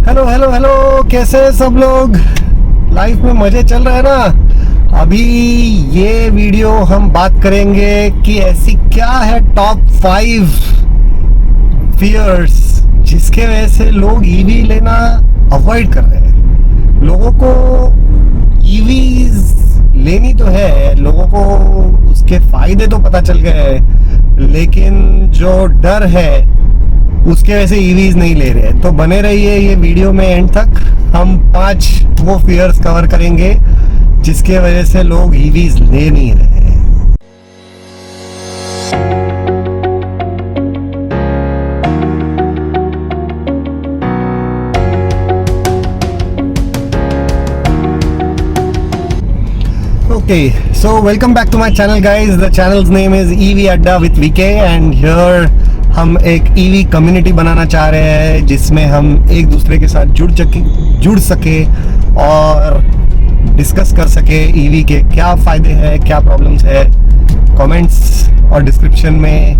Hello hello hello, कैसे हैं सब लोग? लाइफ में मजे चल रहे हैं ना? अभी ये वीडियो हम बात करेंगे कि ऐसी क्या है टॉप 5 फियर्स जिसके वजह से लोग ईवी लेना अवॉइड कर रहे हैं। लोगों को ईवीज लेनी तो है, लोगों को उसके फायदे तो पता चल गए, लेकिन जो डर है उसके वजह से ईवीज नहीं ले रहे। तो बने रहिए ये वीडियो में एंड तक। हम 5 वो फियर्स कवर करेंगे जिसके वजह से लोग ईवीज ले नहीं रहे हैं। Okay, so welcome back to my channel guys. The channel's name is EV Adda with VK and here हम एक EV कम्युनिटी बनाना चाह रहे हैं जिसमें हम एक दूसरे के साथ जुड़ सके और डिस्कस कर सके EV के क्या फ़ायदे हैं, क्या प्रॉब्लम्स है। कमेंट्स और डिस्क्रिप्शन में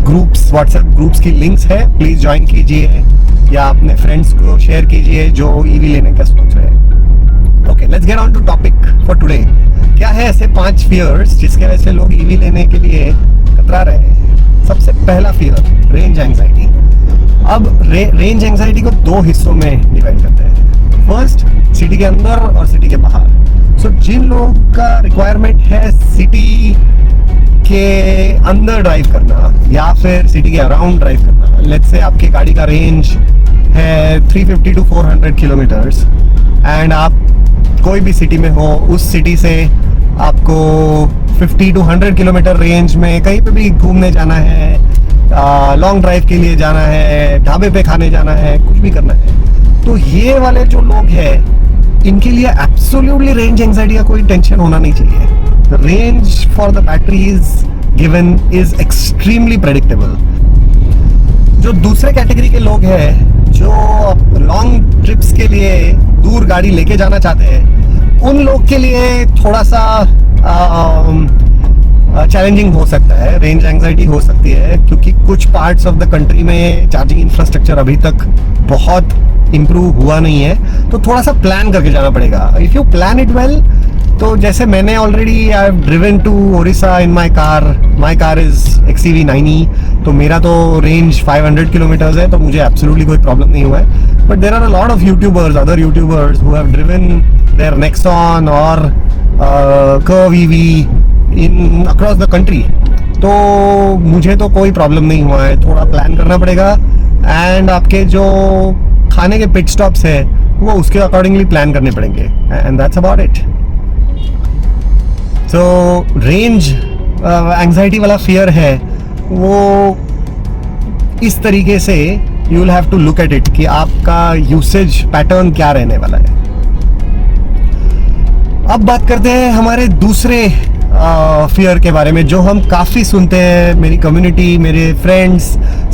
ग्रुप्स, व्हाट्सएप ग्रुप्स की लिंक्स है, प्लीज़ ज्वाइन कीजिए या अपने फ्रेंड्स को शेयर कीजिए जो EV लेने का सोच रहे हैं। Okay, let's get on to topic for today. क्या है ऐसे 5 फियर्स जिसके वजह से लोग EV लेने के लिए कतरा रहे हैं? सबसे पहला फियर, रेंज एंजाइटी। अब रेंज एंजाइटी को 2 हिस्सों में डिवाइड करते हैं। फर्स्ट, सिटी के अंदर और सिटी के बाहर। सो जिन लोगों का रिक्वायरमेंट है सिटी के अंदर ड्राइव करना या फिर सिटी के अराउंड ड्राइव करना, लेट्स से आपकी गाड़ी का रेंज है 350 to 400 किलोमीटर्स एंड आप कोई भी सिटी में हो, उस सिटी से आपको 50 to 100 किलोमीटर रेंज में कहीं पे भी घूमने जाना है, लॉन्ग ड्राइव के लिए जाना है, ढाबे पे खाने जाना है, कुछ भी करना है, तो ये वाले जो लोग हैं इनके लिए एब्सोल्युटली रेंज एंजाइटी का कोई टेंशन होना नहीं चाहिए। Range for the battery is given is extremely predictable. जो दूसरे कैटेगरी के लोग हैं जो लॉन्ग ट्रिप्स के लिए दूर गाड़ी लेके जाना चाहते हैं, उन लोग के लिए थोड़ा सा चैलेंजिंग हो सकता है, रेंज एंजाइटी हो सकती है, क्योंकि कुछ पार्ट्स ऑफ द कंट्री में चार्जिंग इंफ्रास्ट्रक्चर अभी तक बहुत इम्प्रूव हुआ नहीं है, तो थोड़ा सा प्लान करके जाना पड़ेगा। If you plan it well, तो जैसे मैंने already I have driven to Odisha in my car is XCV 9e, तो मेरा तो रेंज 500 किलोमीटर्स है, तो मुझे एब्सोल्युटली कोई प्रॉब्लम नहीं हुआ है। But there are a lot of YouTubers, other YouTubers who have driven their Nexon और Curvv EV in across the country, तो मुझे तो कोई प्रॉब्लम नहीं हुआ है। थोड़ा प्लान करना पड़ेगा एंड आपके जो खाने के पिट स्टॉप्स है वो उसके अकॉर्डिंगली प्लान करने पड़ेंगे and that's about it. So range anxiety वाला फियर है वो इस तरीके से you will have to look at it कि आपका यूसेज पैटर्न क्या रहने वाला है। अब बात करते हैं हमारे दूसरे फियर के बारे में जो हम काफ़ी सुनते हैं। मेरी कम्युनिटी, मेरे फ्रेंड्स,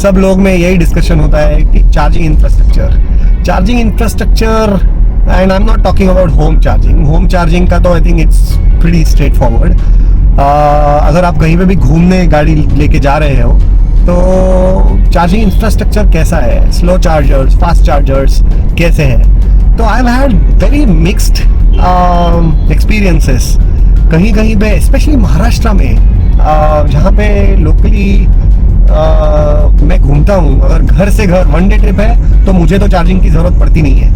सब लोग में यही डिस्कशन होता है कि charging infrastructure and I am not talking about home charging का तो I think it's pretty straight forward. अगर आप कहीं पे भी घूमने गाड़ी लेके जा रहे हो तो चार्जिंग इंफ्रास्ट्रक्चर कैसा है, स्लो चार्जर्स, फास्ट चार्जर्स कैसे हैं। तो I have had very mixed experiences. कहीं कहीं पे स्पेशली महाराष्ट्र में जहाँ पे लोकली मैं घूमता हूँ, अगर घर से घर 1 डे ट्रिप है तो मुझे तो चार्जिंग की ज़रूरत पड़ती नहीं है।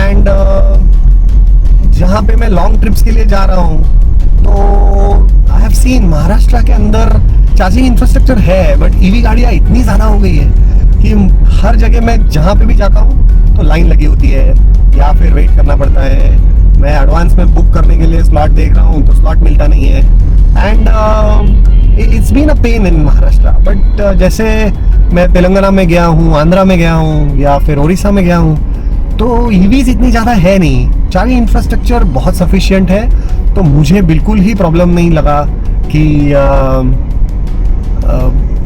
एंड जहाँ पे मैं लॉन्ग ट्रिप्स के लिए जा रहा हूँ तो आई हैव सीन महाराष्ट्र के अंदर चार्जिंग इंफ्रास्ट्रक्चर है, बट EV गाड़ियाँ इतनी ज़्यादा हो गई है कि हर जगह मैं जहाँ पे भी जाता हूँ तो लाइन लगी होती है या फिर वेट करना पड़ता है। मैं एडवांस में बुक करने के लिए स्लॉट देख रहा हूँ तो स्लॉट मिलता नहीं है and it's been a pain in Maharashtra. But जैसे मैं तेलंगाना में गया हूँ, आंध्रा में गया हूँ या फिर उड़ीसा में गया हूँ, तो EVs इतनी ज़्यादा है नहीं, चार्जिंग इंफ्रास्ट्रक्चर बहुत सफिशिएंट है, तो मुझे बिल्कुल ही प्रॉब्लम नहीं लगा कि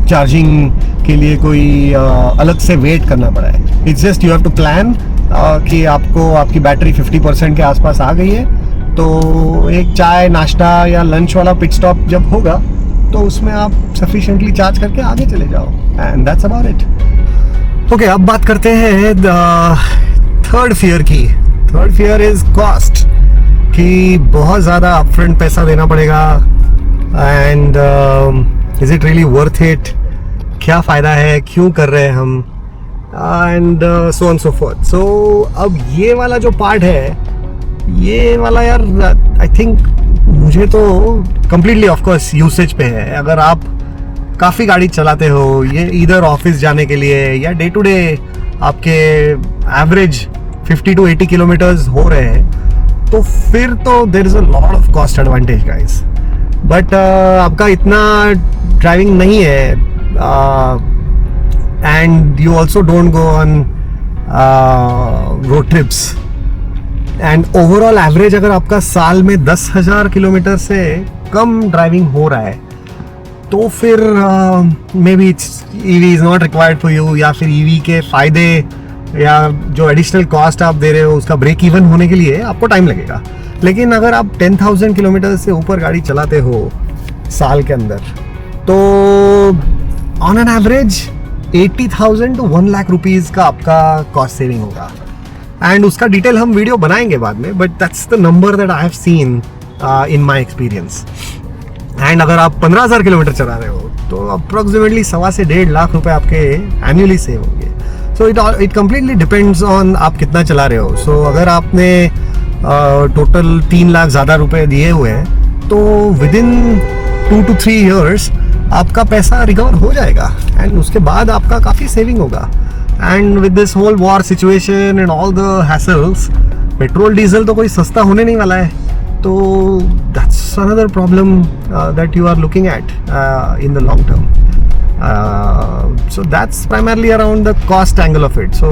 चार्जिंग के लिए कोई अलग से वेट करना पड़ा है। It's just you have to plan कि आपको आपकी बैटरी 50% के आसपास आ गई है, तो एक चाय नाश्ता या लंच वाला पिट स्टॉप जब होगा तो उसमें आप सफिशिएंटली चार्ज करके आगे चले जाओ, and that's about it. Okay, अब बात करते हैं थर्ड फियर की। थर्ड फियर इज कॉस्ट, कि बहुत ज़्यादा अपफ्रंट पैसा देना पड़ेगा, and is it really worth it, क्या फ़ायदा है, क्यों कर रहे हैं हम, and so on so forth. So अब ये वाला जो पार्ट है, ये वाला यार आई थिंक मुझे तो कम्प्लीटली ऑफकोर्स यूसेज पे है। अगर आप काफ़ी गाड़ी चलाते हो, ये इधर ऑफिस जाने के लिए या डे टू डे आपके एवरेज 50 to 80 किलोमीटर्स हो रहे हैं, तो फिर तो there is a lot of cost advantage guys. But आपका इतना ड्राइविंग नहीं है, and you also don't go on road trips, and overall average अगर आपका साल में 10,000 किलोमीटर से कम ड्राइविंग हो रहा है, तो फिर may be EV is not required for you, या फिर ईवी के फ़ायदे या जो एडिशनल कॉस्ट आप दे रहे हो उसका ब्रेक इवन होने के लिए आपको टाइम लगेगा। लेकिन अगर आप 10,000 किलोमीटर से ऊपर गाड़ी चलाते हो साल के अंदर, तो on an average 80,000 to 1 lakh rupees का आपका कॉस्ट सेविंग होगा। एंड उसका डिटेल हम वीडियो बनाएंगे बाद में, but that's the number that I have seen in my experience. And अगर आप 15,000 किलोमीटर चला रहे हो, तो अप्रोक्सीमेटली 1.25 से 1.5 लाख रुपए आपके एनुअली सेव होंगे। So it completely depends on आप कितना चला रहे हो। सो अगर आपने टोटल 3 लाख ज़्यादा रुपए दिए हुए हैं, तो विद इन 2 to 3 years आपका पैसा रिकवर हो जाएगा, एंड उसके बाद आपका काफ़ी सेविंग होगा। And with this whole war situation and all the hassles, petrol diesel तो कोई सस्ता होने नहीं वाला है, तो that's another problem that you are looking at in the long term. So that's primarily around the cost angle of it. So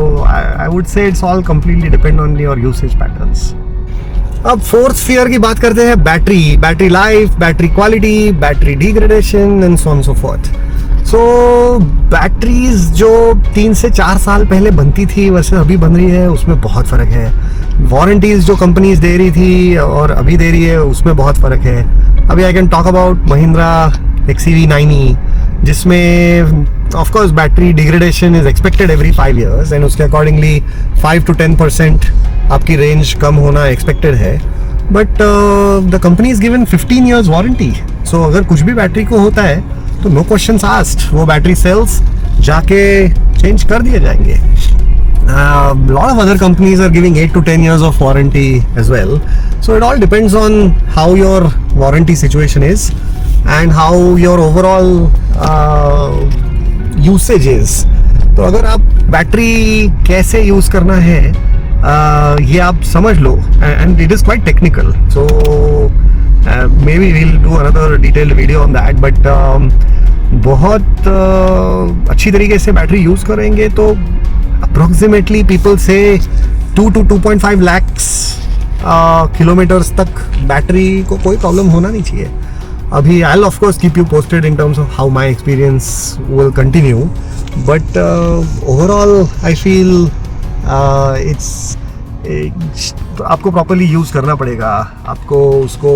I would say it's all completely depend on your usage patterns. अब fourth fear की बात करते हैं, battery life, battery quality, battery degradation and so on so forth. So batteries जो 3 से 4 साल पहले बनती थी वैसे अभी बन रही है, उसमें बहुत फ़र्क है। वारंटीज़ जो कंपनीज दे रही थी और अभी दे रही है, उसमें बहुत फ़र्क है। अभी I can talk about Mahindra XEV 9e, जिसमें of course battery degradation is expected every 5 years, and उसके अकॉर्डिंगली 5 to 10% आपकी रेंज कम होना एक्सपेक्टेड है। But the company is given 15 years warranty. So अगर कुछ भी बैटरी को होता है तो नो क्वेश्चंस आस्क्ड, वो बैटरी सेल्स जाके चेंज कर दिए जाएंगे। lot of other companies are giving 8 to 10 years of warranty as well. So it all depends on how your warranty situation is and how your overall usage is. तो अगर आप battery कैसे use करना है ये आप समझ लो, and it is quite technical. So maybe we'll do another detailed video on that. But बहुत अच्छी तरीके से बैटरी यूज करेंगे तो approximately people say 2 to 2.5 lakhs kilometres तक बैटरी को कोई प्रॉब्लम होना नहीं चाहिए। अभी I'll of course keep you posted in terms of how my experience will continue, but overall I feel आपको प्रॉपरली यूज़ करना पड़ेगा। आपको उसको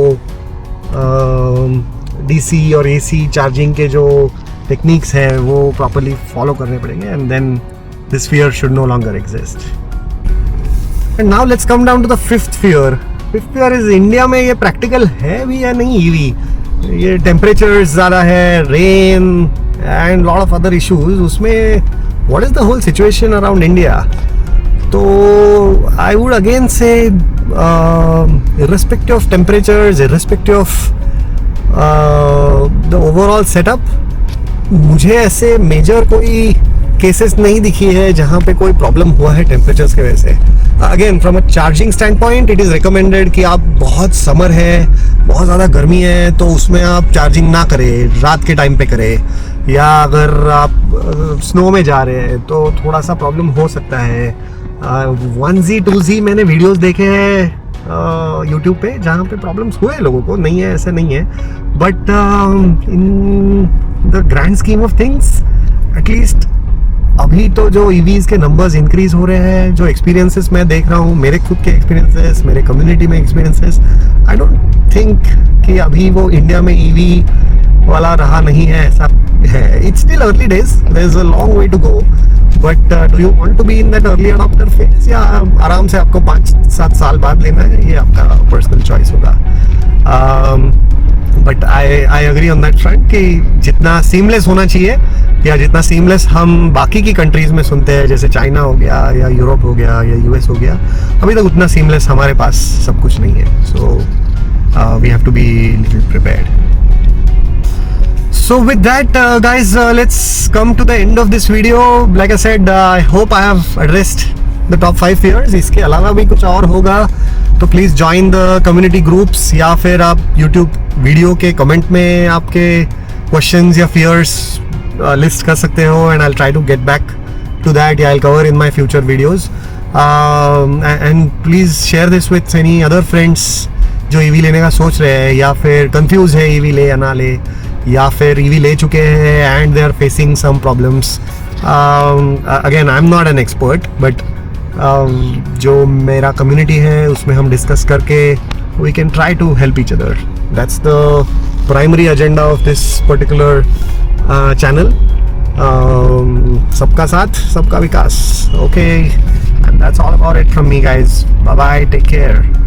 DC और AC चार्जिंग के जो टेक्निक्स हैं वो प्रॉपरली फॉलो करने पड़ेंगे, and then this fear should no longer exist. And now let's come down to the fifth fear. Fifth fear is India में ये practical है भी या नहीं EV? ये temperatures ज़्यादा है, rain and lot of other issues, उसमें what is the whole situation around India? तो I would again say irrespective of temperatures, irrespective of the overall setup, मुझे ऐसे मेजर कोई केसेस नहीं दिखी है जहाँ पे कोई प्रॉब्लम हुआ है टेम्परेचर्स के वजह से। Again from a charging stand point it is recommended कि आप बहुत समर है, बहुत ज़्यादा गर्मी है, तो उसमें आप चार्जिंग ना करें, रात के टाइम पे करें, या अगर आप स्नो में जा रहे हैं तो थोड़ा सा प्रॉब्लम हो सकता है। 1Z 2Z मैंने वीडियोस देखे हैं यूट्यूब पे जहाँ पे प्रॉब्लम्स हुए लोगों को, नहीं है ऐसा नहीं है, but in the grand scheme of things at least अभी तो जो EVs के नंबर्स इंक्रीज हो रहे हैं, जो एक्सपीरियंसेस मैं देख रहा हूँ, मेरे खुद के एक्सपीरियंसेस, मेरे कम्युनिटी में एक्सपीरियंसेस, आई डोंट थिंक कि अभी वो इंडिया में EV वाला रहा नहीं है, ऐसा है. It's still early days. There's a long way to go. But do you want to be in that early adopter phase? या आराम से आपको 5-7 साल बाद लेना है, ये आपका पर्सनल चॉइस होगा. But I agree on that front कि जितना सीमलेस होना चाहिए या जितना सीमलेस हम बाकी की कंट्रीज में सुनते हैं, जैसे चाइना हो गया या यूरोप हो गया या यूएस हो गया, अभी तक उतना सीमलेस हमारे पास सब कुछ नहीं है. So we have to be little prepared. So with that guys, let's come to the end of this video. Like I said, I hope I have addressed the top 5 fears. इसके अलावा भी कुछ और होगा तो please join the community groups, या फिर आप YouTube वीडियो के कमेंट में आपके questions या fears list कर सकते हो, and I'll try to get back to that. Yeah, I'll cover in my future videos. And please share this with any other friends जो EV लेने का सोच रहे हैं या फिर कंफ्यूज है EV ले या ना ले, या फिर EV ले चुके हैं and they are facing some problems. Again I am not an expert, but जो मेरा कम्युनिटी है उसमें हम डिस्कस करके we can try to help each other. That's the primary agenda of this particular channel. सबका साथ सबका विकास. Okay, and that's all about it from me guys. Bye bye, take care.